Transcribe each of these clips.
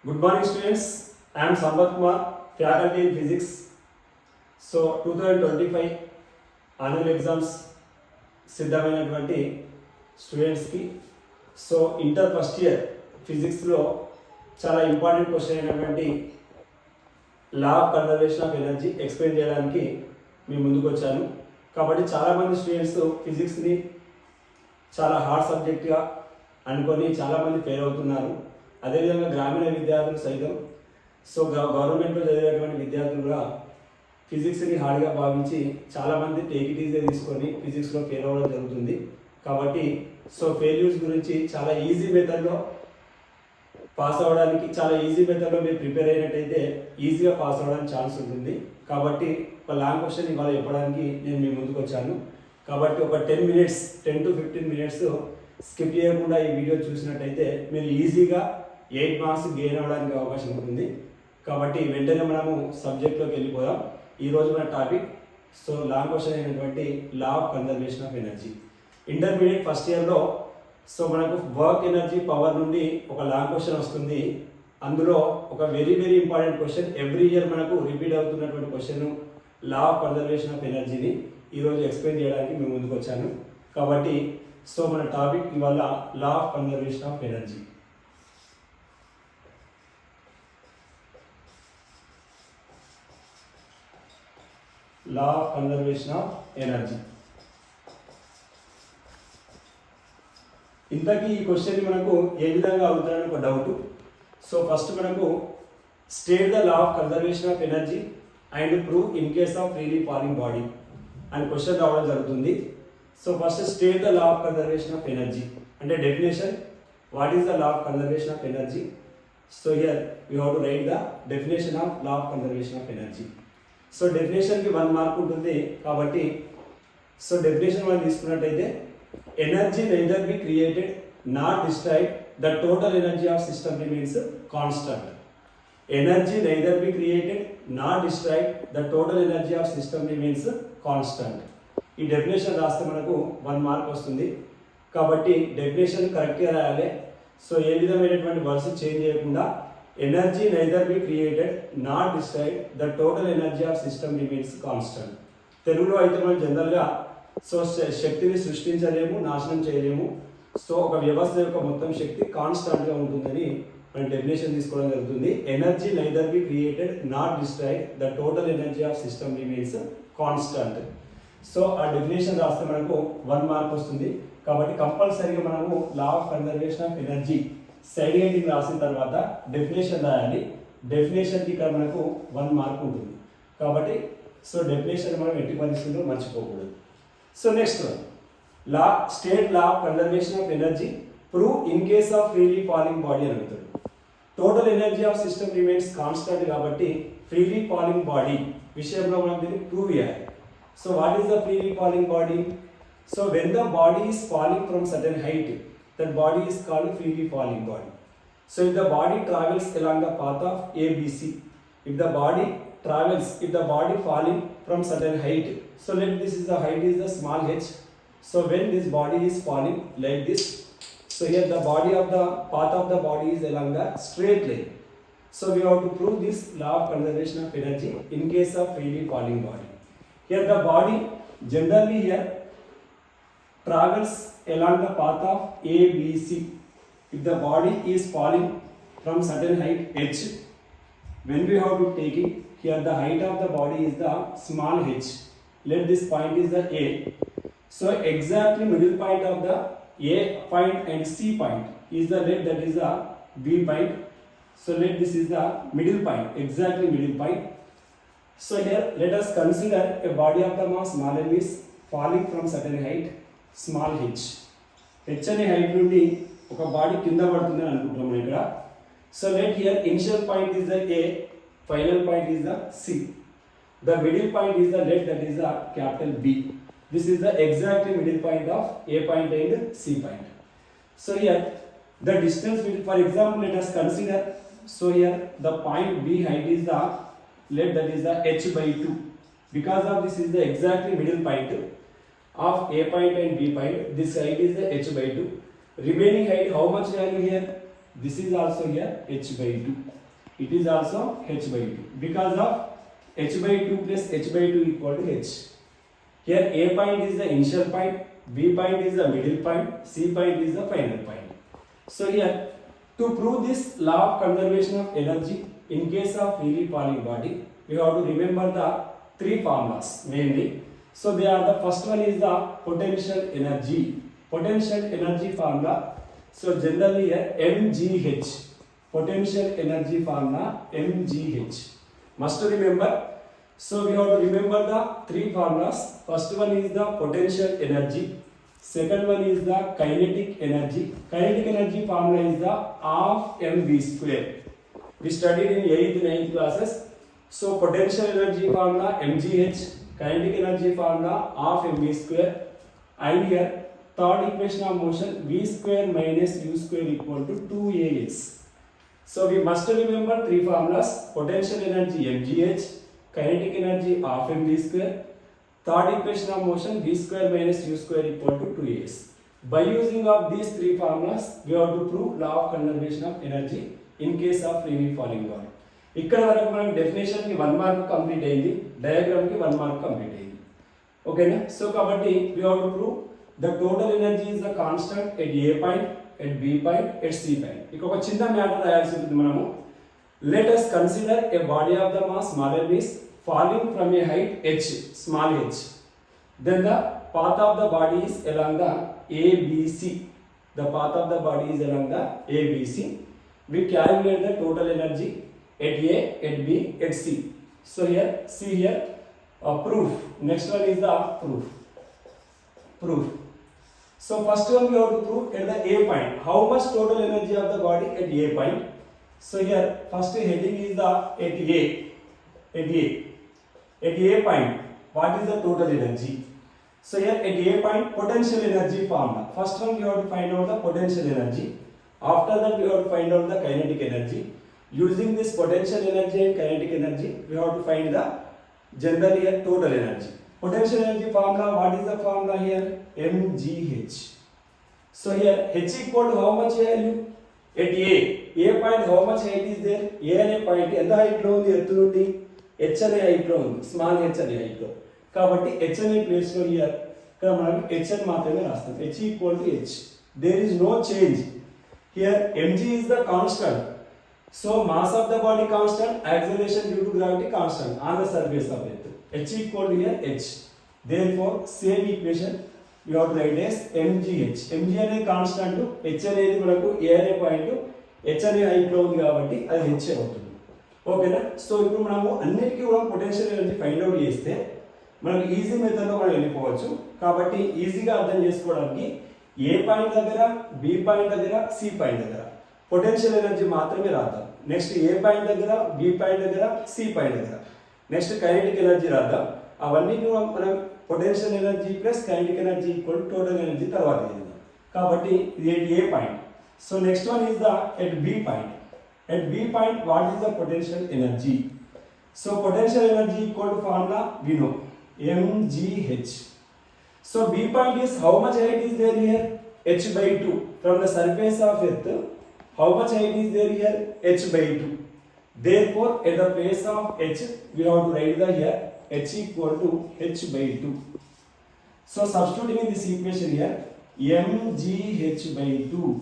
Good morning students, I am Sambat Kumar, faculty in physics. So 2025 annual exams సిద్ధమైనటువంటి స్టూడెంట్స్కి so inter first year ఫిజిక్స్లో చాలా important question అయినటువంటి లా of conservation of energy explain చేయడానికి మీ ముందుకు వచ్చాను. కాబట్టి చాలామంది స్టూడెంట్స్ ఫిజిక్స్ని చాలా హార్డ్ సబ్జెక్ట్గా అనుకొని చాలామంది ఫెయిల్ అవుతున్నారు. అదేవిధంగా గ్రామీణ విద్యార్థులు సైతం సో గవర్నమెంట్లో చదివేటువంటి విద్యార్థులు కూడా ఫిజిక్స్ని హార్డ్గా భావించి చాలామంది టేక్ ఇట్ ఈజీగా తీసుకొని ఫిజిక్స్లో ఫెయిల్ అవ్వడం జరుగుతుంది. కాబట్టి సో ఫెయిల్యూర్స్ గురించి చాలా ఈజీ మెథడ్లో పాస్ అవ్వడానికి చాలా ఈజీ మెథడ్లో మీరు ప్రిపేర్ అయినట్టయితే ఈజీగా పాస్ అవ్వడానికి ఛాన్స్ ఉంటుంది. కాబట్టి ఒక లాంగ్ క్వశ్చన్ ఇవాళ చెప్పడానికి నేను మీ ముందుకు వచ్చాను. కాబట్టి ఒక 10 to 15 minutes స్కిప్ చేయకుండా ఈ వీడియో చూసినట్టయితే మీరు ఈజీగా 8 మార్క్స్ గెయిన్ అవ్వడానికి అవకాశం ఉంటుంది. కాబట్టి వెంటనే మనము సబ్జెక్ట్లోకి వెళ్ళిపోదాం. ఈరోజు మన టాపిక్ సో లాంగ్ క్వశ్చన్ అయినటువంటి లా of conservation of energy. Intermediate first ఇయర్లో సో మనకు వర్క్ ఎనర్జీ పవర్ నుండి ఒక లాంగ్ క్వశ్చన్ వస్తుంది. అందులో ఒక very important question every year మనకు రిపీట్ అవుతున్నటువంటి question law of conservation of ఎనర్జీని ఈరోజు ఎక్స్ప్లెయిన్ చేయడానికి మేము ముందుకు వచ్చాను. కాబట్టి సో మన టాపిక్ ఇవాళ law of conservation of energy. Law of conservation of energy. ఇంతకీ ఈ క్వశ్చన్ మనకు ఏ విధంగా అవుతుందని ఒక డౌట్. సో ఫస్ట్ మనకు state the law of conservation of energy and prove in case of freely falling body అని క్వశ్చన్ రావడం జరుగుతుంది. So first state the law of conservation of energy అంటే definition. What is the law of conservation of energy? So here you have to right the definition of law of conservation of energy. So డెఫినేషన్కి 1 mark ఉంటుంది. కాబట్టి so definition మనం తీసుకున్నట్టయితే energy neither be created not destroyed the total energy of system remains constant. Energy neither be created not destroyed the total energy of system remains constant. ఈ definition రాస్తే మనకు 1 mark వస్తుంది. కాబట్టి definition కరెక్ట్గా రాయాలి. So ఏ విధమైనటువంటి వర్డ్స్ చేంజ్ చేయకుండా energy neither be created not destroyed the total energy of system remains constant. తెలుగులో అయితే మనం జనరల్గా సో శక్తిని సృష్టించలేము, నాశనం చేయలేము. సో ఒక వ్యవస్థ యొక్క మొత్తం శక్తి కాన్స్టంట్గా ఉంటుందని మనం డెఫినేషన్ తీసుకోవడం జరుగుతుంది. Energy neither be created not destroyed the total energy of system remains constant. So ఆ డెఫినేషన్ రాస్తే మనకు 1 మార్క్ వస్తుంది. కాబట్టి కంపల్సరీగా మనము లా of conservation of energy side heading రాసిన తర్వాత డెఫినేషన్ రాయాలి. డెఫినేషన్కి ఇక్కడ మనకు 1 మార్క్ ఉంటుంది. కాబట్టి సో డెఫినేషన్ మనం ఎట్టి పరిస్థితుల్లో మర్చిపోకూడదు. So next law state law of conservation of energy prove in case of freely falling body అని అడుగుతాడు. Total energy of system remains constant కాబట్టి ఫ్రీలీ ఫాలింగ్ బాడీ విషయంలో మనం దీన్ని ప్రూవ్ చేయాలి. So what is the freely falling body? So when the body is falling from certain height, that body is called freely falling body. So if the body travels along the path of ABC, if the body falling from certain height, so let this is the height is the small h. So when this body is falling like this, so here the body of the path of the body is along the straight line. So we have to prove this law of conservation of energy in case of freely falling body. Here the body generally here travels along the path of ABC. If the body is falling from certain height h, when we have to take it, here the height of the body is the small h. Let this point is the A. So exactly middle point of the A point and C point is the let that is the B point. So let this is the middle point, exactly middle point. So here let us consider a body of the mass small m is falling from certain height small H. H అనే height నుండి ఒక body కింద పడుతుందని అనుకుంటున్నాం ఇక్కడ. So let here initial point is the A, final point is the C. The middle point is the let that is the capital B. This is the exactly middle point of A point and C point. So here the distance for example let us consider. So here the point B height is the let that is the h/2. Because of this is the exactly middle point of A point and B point, this height is the h/2. Remaining height, how much value here? this is also here h by 2. It is also h by 2 because of h by 2 plus h by 2 equal to h. Here A point is the initial point, B point is the middle point, C point is the final point. So here to prove this law of conservation of energy in case of freely falling body, we have to remember the three formulas mainly. So they are, the first one is the potential energy. Potential energy formula. So generally here mgh. Potential energy formula mgh. Must remember. So we have to remember the three formulas. First one is the potential energy. Second one is the kinetic energy. Kinetic energy formula is the half mv square. We studied in 8th, 9th classes. So potential energy formula mgh. Kinetic energy formula half mv square. And here third equation of motion v square minus u square equal to 2as. So we must remember three formulas: potential energy mgh, kinetic energy half mv square, third equation of motion v square minus u square equal to 2as. By using of these three formulas, we have to prove law of conservation of energy in case of freely falling body. ఇక్కడ వరకు మనకి definition కి 1 mark complete అయింది, diagram కి 1 mark complete అయింది. ఓకేనా? So కాబట్టి we have to prove the total energy is the constant at A point, at B point, at C point. ఇక ఒక చిన్న మ్యాటర్ రాయాల్సి ఉంటుంది మనము. Let us consider a body of the mass smaller is falling from a height h, small h. Then the path of the body is along the ABC. The path of the body is along the ABC. We calculate the total energy at A, at B, at C. So here, see here, proof. Next one is the proof. Proof. So first one we have to prove at the A point. How much total energy of the body at A point? So here, first heading is the at A. At A. At A point, what is the total energy? So here at A point, potential energy formula. First one we have to find out the potential energy. After that we have to find out the kinetic energy. Using this potential energy and kinetic energy, we have to find the generally here total energy. Potential energy formula, what is the formula here? mgh. So here h equal to how much value? At A point how much height is there? A అనే point ఎంత height లో ఉంది? ఎత్తు నుండి h అనే height లో ఉంది, small h అనే హైట్ లో. కాబట్టి h అనే ప్లేస్ లో హియర్ ఇక్కడ మనం h అని మాత్రమే రాస్తాం. h equal to h. There is no change. Here mg is the constant. So mass of the body constant, acceleration due to gravity constant on the surface of earth. H equal to here h. Therefore same equation you have to write as mgh. mg అనే constant, h అనేది మనకు a అనే point h అనే height లో ఉంది కాబట్టి అది h అవుతుంది. ఓకేనా? సో ఇప్పుడు మనము అన్నిటికీ కూడా పొటెన్షియల్ ఎనర్జీ ఫైండ్ అవుట్ చేస్తే మనకు ఈజీ మెథడ్ లో మనం వెళ్ళిపోవచ్చు. కాబట్టి ఈజీగా అర్థం చేసుకోవడానికి ఏ పాయింట్ దగ్గర, బి పాయింట్ దగ్గర, సి పాయింట్ దగ్గర పొటెన్షియల్ ఎనర్జీ మాత్రమే రాద్దాం. నెక్స్ట్ ఏ పాయింట్ దగ్గర, బి పాయింట్ దగ్గర, సి పాయింట్ దగ్గర నెక్స్ట్ కైనెటిక్ ఎనర్జీ రాద్దాం. అవన్నీ మనం potential energy plus kinetic energy equal total energy తర్వాత చేద్దాం. కాబట్టి ఇది A point. So next one is the at B point. At B point what is the potential energy? So potential energy equal to formula we know mgh. So B point is how much height is there here? H by 2 from the surface of earth. How much height is there here? H by 2. Therefore at the place of h we have to write the here h equal to h by 2. So substituting in this equation here mgh by 2.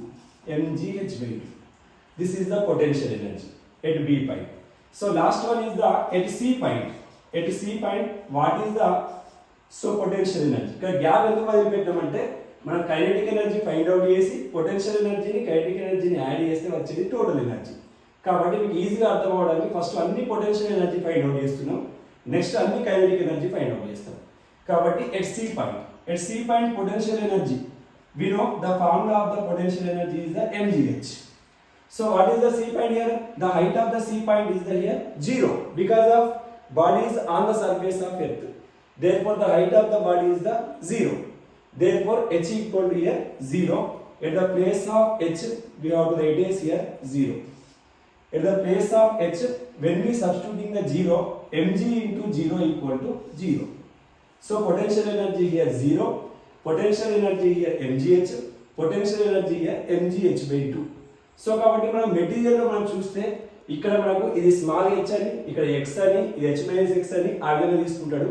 mgh by 2. This is the potential energy at B point. So last one is the at C point. At C point what is the potential energy? ఇక్కడ gap ఎందుకు వదిలిపెట్టామంటే మనం kinetic energy find out చేసి potential ఎనర్జీని kinetic ఎనర్జీని add చేస్తే వచ్చేది total energy. కాబట్టి మీకు ఈజీగా అర్థం అవడానికి ఫస్ట్ అన్ని పొటెన్షియల్ ఎనర్జీ ఫైండ్ అవుట్ చేస్తున్నాం, నెక్స్ట్ అన్ని కైనెటిక్ ఎనర్జీ ఫైండ్ అవుట్ చేస్తాం. కాబట్టి at C point potential energy we know the formula of the potential energy is the mgh. So what is the C point here? The height of the C point is the here 0 because of body is on the surface of earth. Therefore the height of the body is the 0. Therefore h equal to here 0. At the place of h we have to write as here 0. At the place of h when we substituting the 0, mg into 0 equal to 0. So potential energy here 0, potential energy here mgh, potential energy here mgh by 2. So కాబట్టి మనం మెటీరియల్లో మనం చూస్తే ఇక్కడ మనకు ఇది small h అని, ఇక్కడ x అని, ఇది h మైనస్ x అని ఆ విధంగా తీసుకుంటాడు.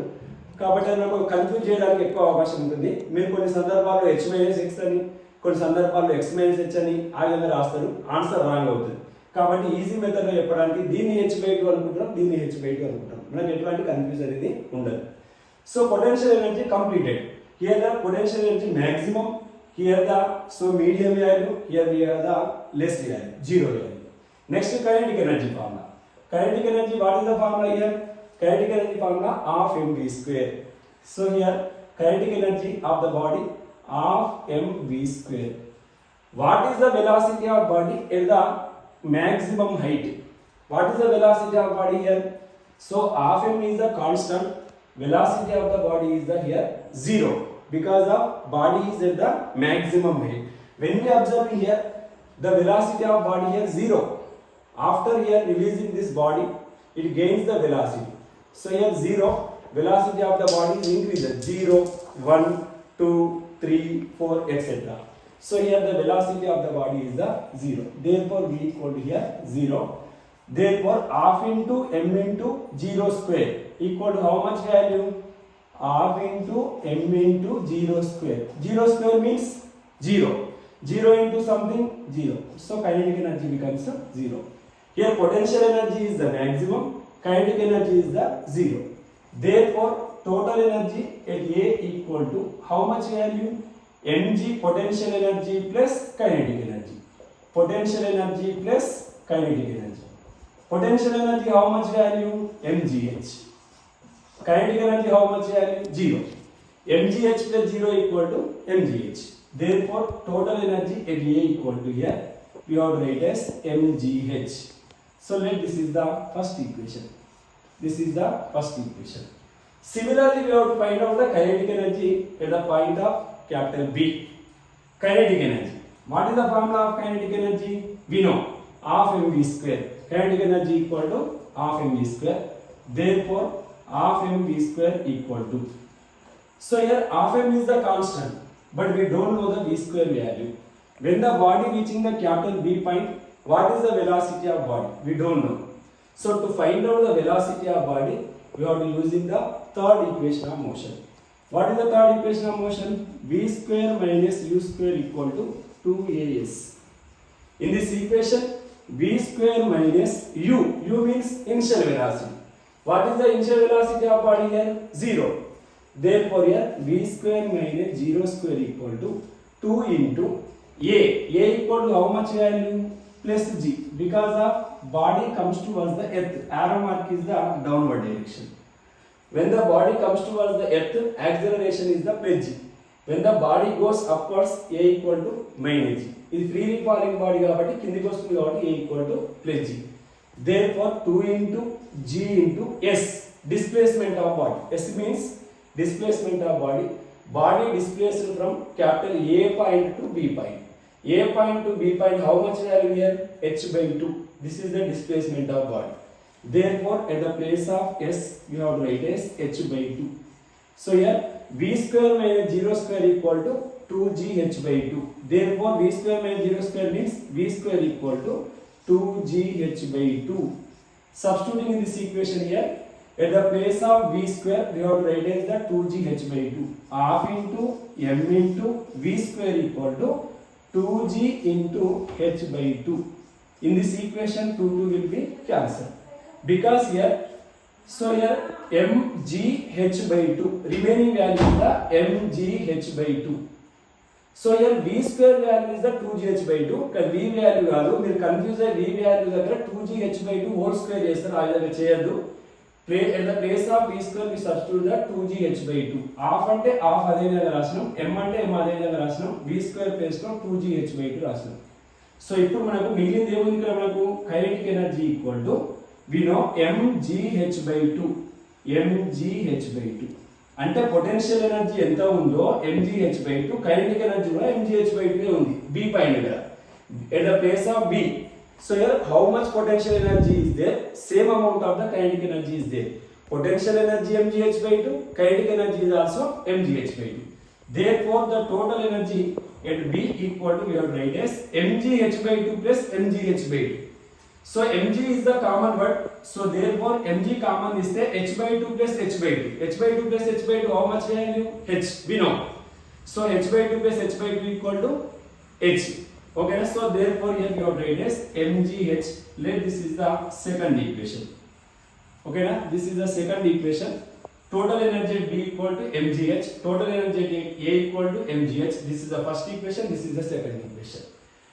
కాబట్టి అది మనకు కన్ఫ్యూజ్ చేయడానికి ఎక్కువ అవకాశం ఉంటుంది. మీరు కొన్ని సందర్భాల్లో h మైనస్ x అని, కొన్ని సందర్భాల్లో x మైనస్ h అని ఆ విధంగా రాస్తారు, ఆన్సర్ రాంగ్ అవుతుంది. కాబట్టి ఈజీ మెథడ్లో చెప్పడానికి దీన్ని h/2 అనుకుంటాం, దీన్ని h/2 అనుకుంటాం. మనకు ఎటువంటి కన్ఫ్యూజ్ అనేది ఉండదు. So potential energy completed. Here the potential energy maximum, here the medium value, here we have the less value, zero value. Next, kinetic energy formula. Kinetic energy, what is the formula here? Kinetic energy formula of mv square. So here kinetic energy of the body of mv square. What is the velocity of body at the maximum height? What is the velocity of body here? So of m is the constant, velocity of the body is the here zero, because of body is at the maximum height. When we observe here, the velocity of body here zero. After here releasing this body, it gains the velocity. So here zero, velocity of the body is increased, 0, 1, 2, 3, 4, etc. So here the velocity of the body is the zero. Therefore v equal to here 0. Therefore half into m into 0 square equal to how much value? Half into m into 0 square. 0 square means 0. 0 into something 0. So kinetic energy becomes 0. Here potential energy is the maximum, kinetic energy is the 0. Therefore total energy at A equal to how much value? Mg potential energy plus kinetic energy. Potential energy plus kinetic energy. Potential energy how much value? Mgh. Kinetic energy how much value? 0. Mgh plus 0 equal to Mgh. Therefore total energy at A equal to here we have to write as Mgh. So let this is the first equation. This is the first equation. Similarly we have to find out the kinetic energy at the point of capital B. Kinetic energy. What is the formula of kinetic energy? We know half mv square. Kinetic energy equal to half mv square. Therefore half mv square equal to. So here half m is the constant, but we don't know the v square value. When the body reaching the capital B point, what is the velocity of body? We don't know. So to find out the velocity of body, we have to using the third equation of motion. What is the third equation of motion? V square minus u square equal to 2as. In this equation, v square minus u. U means initial velocity. What is the initial velocity of body here? 0. Therefore here v square minus 0 square equal to 2 into a. A equal to how much value? Plus g. Because of body comes towards the earth, arrow mark is the downward direction. When the body comes towards the earth, acceleration is the plus g. When the body goes upwards, a equal to minus g. Is freely falling body కాబట్టి కిందికి వస్తుంది కాబట్టి a equal to plus g. Therefore 2 into g into s, displacement of body. S means displacement of body. Body displaced from capital A point to B point. A point to B point, how much value here? h/2. This is the displacement of body. Therefore at the place of s you have to write as h/2. So here v square minus 0 square equal to 2g h/2. Therefore v square minus 0 square means v square equal to 2g h/2. Substituting in this equation here, at the place of v square we have to write as the 2g h/2. Half into m into v square equal to 2g into h/2. In this equation 2 will be cancelled. Because here, so here mgh/2, remaining value is the mgh/2. So here v square value is the 2gh/2. v value కాదు, మీరు confuse అయ్యి v value దగ్గర 2gh/2 whole square చేస్తారు, ఆ విధంగా చేయొద్దు. At the place of v square we substitute the 2gh/2. half అంటే half అదే విధంగా రాసినాం, m అంటే m అదే విధంగా రాసినాం, v square ప్లేస్ లో 2gh/2 రాసినాం. సో ఇప్పుడు మనకు మిగిలింది ఏముంది ఇక్కడ? మనకు kinetic energy equal to we know mgh/2. mgh/2 అంటే పొటెన్షియల్ ఎనర్జీ ఎంత ఉందో mgh/2, కైనెటిక్ ఎనర్జీ కూడా mgh/2 ఉంది b పైన దగ్గర, at the place of b. So here how much potential energy is there? Same amount of the kinetic energy is there. Potential energy mgh/2, kinetic energy is also mgh/2. Therefore the total energy at B equal to we have write as mgh by 2 plus mgh by 2. So mg is the common word, so therefore mg common is the h by 2 plus h by 2. H by 2 plus h by 2, how much value? H, we know. So h by 2 plus h by 2 equal to h. Okay, so therefore here we have write as mgh. Let this is the second equation. Okay, now this is the second equation. Total energy at B equal to mgh, total energy at A equal to mgh. This is the first equation, this is the second equation.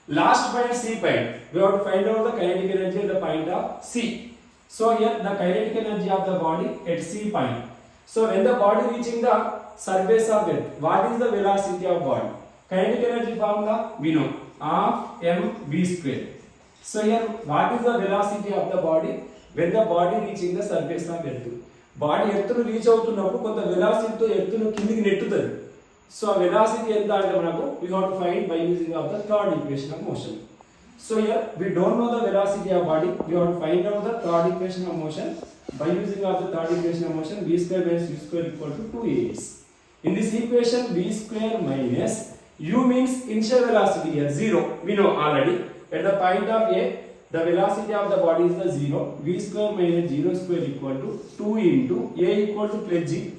Last point, C point, we have to find out the kinetic energy at the point of C. So here the kinetic energy of the body at C point. So when the body reaching the surface of Earth, what is the velocity of body? Kinetic energy formula we know, of mv square. So here what is the velocity of the body when the body reaching the surface of Earth? Body ఎత్తును reach అవుతున్నప్పుడు కొంత వెలాసిటీతో ఎత్తును కిందికి నెట్టుతుంది. So ఆ velocity ఎంత అంటే మనకు we have to find by using of the third equation of motion. So here we don't know the velocity of body, we have to find out the third equation of motion by using of the third equation of motion. V square minus u square equal to 2as. In this equation v square minus u means initial velocity here 0, we know already. At the point of A, the velocity of the body is the 0. V square minus 0 square equal to 2 into A equal to plus G.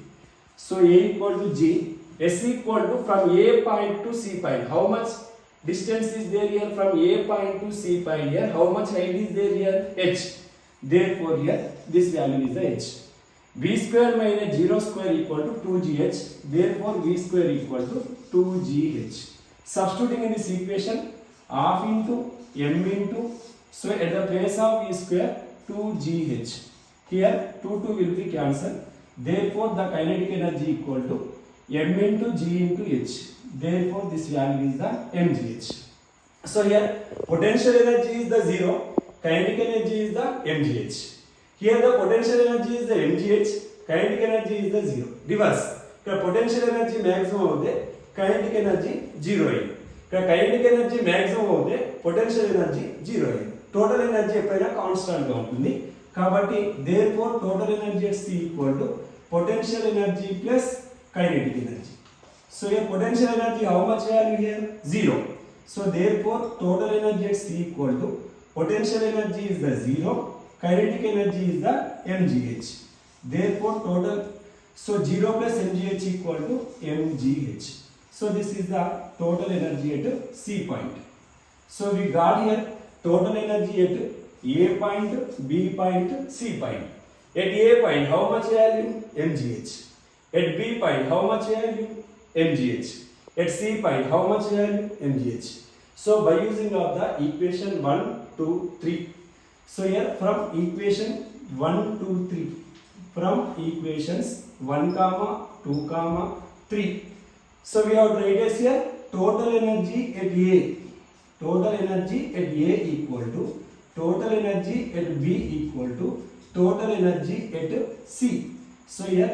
So A equal to G. S equal to from A point to C point. How much distance is there here from A point to C point here? How much height is there here? H. Therefore here this value is the H. V square minus 0 square equal to 2GH. Therefore V square equal to 2GH. Substituting in this equation, half into m into, so at the place of V square 2GH. Here 2 will be cancelled. Therefore the kinetic energy equal to m into G into H. Therefore this value is the mgh. So here potential energy is the 0, kinetic energy is the mgh. Here the potential energy is the mgh, kinetic energy is the 0. Reverse. Here potential energy maximum avute, kinetic energy 0 అయింది. ఇక్కడ kinetic energy maximum avute, potential energy 0 అయింది. Total energy ఎప్పుడైనా constant గా ఉంటుంది కాబట్టి therefore total energy at C equal to potential energy plus kinetic energy. So here potential energy, how much value here? 0. So therefore total energy at C equal to potential energy is the 0, kinetic energy is the mgh. Therefore total, so 0 plus mgh equal to mgh. So this is the total energy at C point. So we got here total energy at A point, B point, C point. At A point, how much value? mgh. At B point, how much value? mgh. At C point, how much value? mgh. So by using of the equation 1, 2, 3. So here from equation 1, 2, 3. From equations 1, 2, 3. So we have to write as here total energy at A. Total energy at A equal to total energy at B equal to total energy at C. So here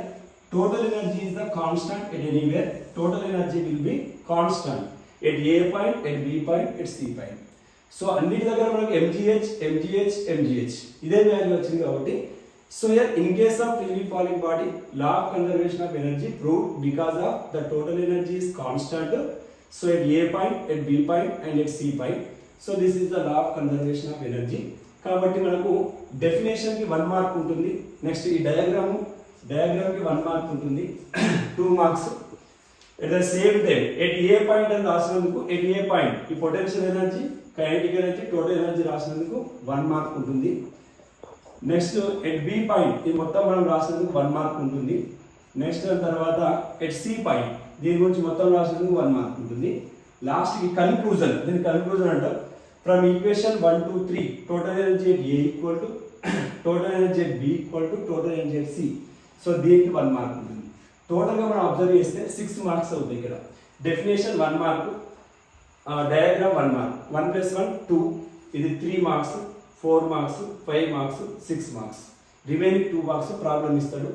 total energy is the constant at anywhere. Total energy will be constant at A point, at B point, at C point. So అన్నిటి దగ్గర మనకు mgh, mgh, mgh ఇదే value వచ్చింది కాబట్టి so here in case of freely falling body, law of conservation of energy proved because of the total energy is constant. So at A point, at B point and at C point. So this is the law of conservation of energy. కాబట్టి మనకు definition కి 1 mark ఉంటుంది. Next ఈ diagram కి 1 mark ఉంటుంది. 2 marks. At the same time at A point అని రాసినందుకు at A point ఈ potential energy, kinetic energy, total energy రాసినందుకు 1 మార్క్ ఉంటుంది. నెక్స్ట్ at B point ఇది మొత్తం మనం రాసినందుకు 1 మార్క్ ఉంటుంది. నెక్స్ట్ తర్వాత at C point దీని గురించి మొత్తం రాసినందుకు 1 మార్క్ ఉంటుంది. లాస్ట్ కి కన్క్లూజన్, దీని కన్క్లూజన్ అంటారు. From equation 1, 2, 3, total energy at A equal to total energy at B equal to total energy at C. So దీనికి 1 మార్క్ ఉంటుంది. టోటల్ గా మనం అబ్జర్వ్ చేస్తే 6 మార్క్స్ అవుతాయి. ఇక్కడ డెఫినేషన్ 1 మార్క్, డయాగ్రామ్ 1 మార్క్, 1 + 1 2, ఇది 3 marks, 4 marks, 5 marks, 6 marks. Remaining 2 marks problem ఇస్తాడు,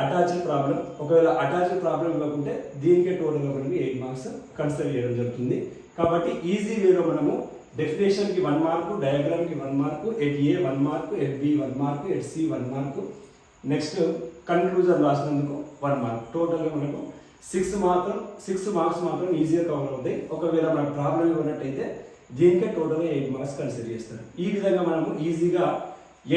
attached problem. ఒకవేళ అటాచ్డ్ ప్రాబ్లం ఇవ్వకుంటే దీనికే టోటల్ గా మనకి 8 మార్క్స్ కన్సిడర్ చేయడం జరుగుతుంది. కాబట్టి ఈజీ వేలో మనము డెఫినేషన్ కి 1 మార్కు, డయాగ్రామ్ కి 1 mark, at A 1 mark, at B 1 mark, at C 1 mark, next conclusion రాసినందుకు 1 మార్క్. టోటల్గా మనకు సిక్స్ మార్క్స్ మాత్రం ఈజీగా కవర్ అవుతాయి. ఒకవేళ మనకు ప్రాబ్లం ఇవ్వనట్టయితే దీనికే టోటల్గా 8 మార్క్స్ కన్సిడర్ చేస్తారు. ఈ విధంగా మనము ఈజీగా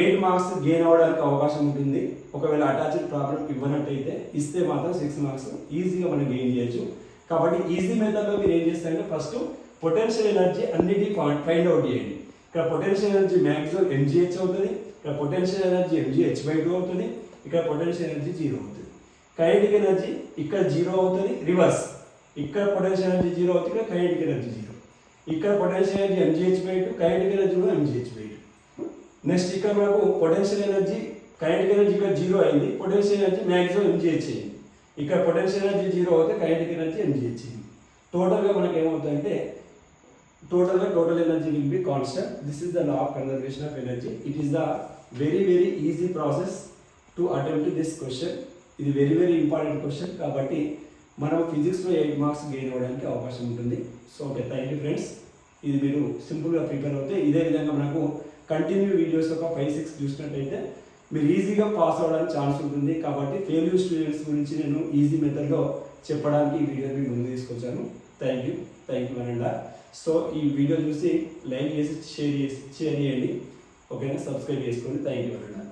8 మార్క్స్ గెయిన్ అవ్వడానికి అవకాశం ఉంటుంది. ఒకవేళ అటాచ్డ్ ప్రాబ్లం ఇవ్వనట్టయితే ఇస్తే మాత్రం 6 మార్క్స్ ఈజీగా మనం గెయిన్ చేయొచ్చు. కాబట్టి ఈజీ మెథడ్లో మీరు ఏం చేస్తారంటే ఫస్ట్ పొటెన్షియల్ ఎనర్జీ అన్నిటి ఫైండ్ అవుట్ చేయండి. ఇక్కడ పొటెన్షియల్ ఎనర్జీ మ్యాక్సిమం mgh అవుతుంది, ఇక్కడ పొటెన్షియల్ ఎనర్జీ mgh/2 అవుతుంది, ఇక్కడ పొటెన్షియల్ ఎనర్జీ 0 అవుతుంది. కైనెటిక్ ఎనర్జీ ఇక్కడ 0 అవుతుంది, రివర్స్ ఇక్కడ పొటెన్షియల్ ఎనర్జీ 0 అవుతుంది, ఇక్కడ కైనెటిక్ ఎనర్జీ 0. ఇక్కడ potential energy mgh/2, kinetic energy కూడా mgh/2. నెక్స్ట్ ఇక్కడ మనకు పొటెన్షియల్ ఎనర్జీ కైనెటిక్ ఎనర్జీ ఇక్కడ 0 అయింది, పొటెన్షియల్ ఎనర్జీ మ్యాక్సిమం mgh అయింది. ఇక్కడ పొటెన్షియల్ ఎనర్జీ 0 అవుతే కైనెటిక్ ఎనర్జీ mgh అయింది. టోటల్గా మనకి ఏమవుతుందంటే total energy will be constant. This is the law of conservation of energy. It is the very easy process to attempt this question. ఇది very important question కాబట్టి మనం ఫిజిక్స్లో 8 marks gain అవ్వడానికి అవకాశం ఉంటుంది. So okay, thank you friends. ఇది మీరు సింపుల్గా ప్రిపేర్ అవుతే ఇదే విధంగా మనకు కంటిన్యూ వీడియోస్ ఒక 5-6 చూసినట్టయితే మీరు ఈజీగా పాస్ అవ్వడానికి ఛాన్స్ ఉంటుంది. కాబట్టి ఫెయిల్యూర్ స్టూడెంట్స్ గురించి నేను ఈజీ మెథడ్లో చెప్పడానికి ఈ వీడియోని ముందు తీసుకొచ్చాను. థ్యాంక్ యూ అనండా. సో ఈ వీడియో చూసి లైక్ చేసి షేర్ చేయండి. ఓకేనా, సబ్స్క్రైబ్ చేసుకోండి. థ్యాంక్ యూ అనండా.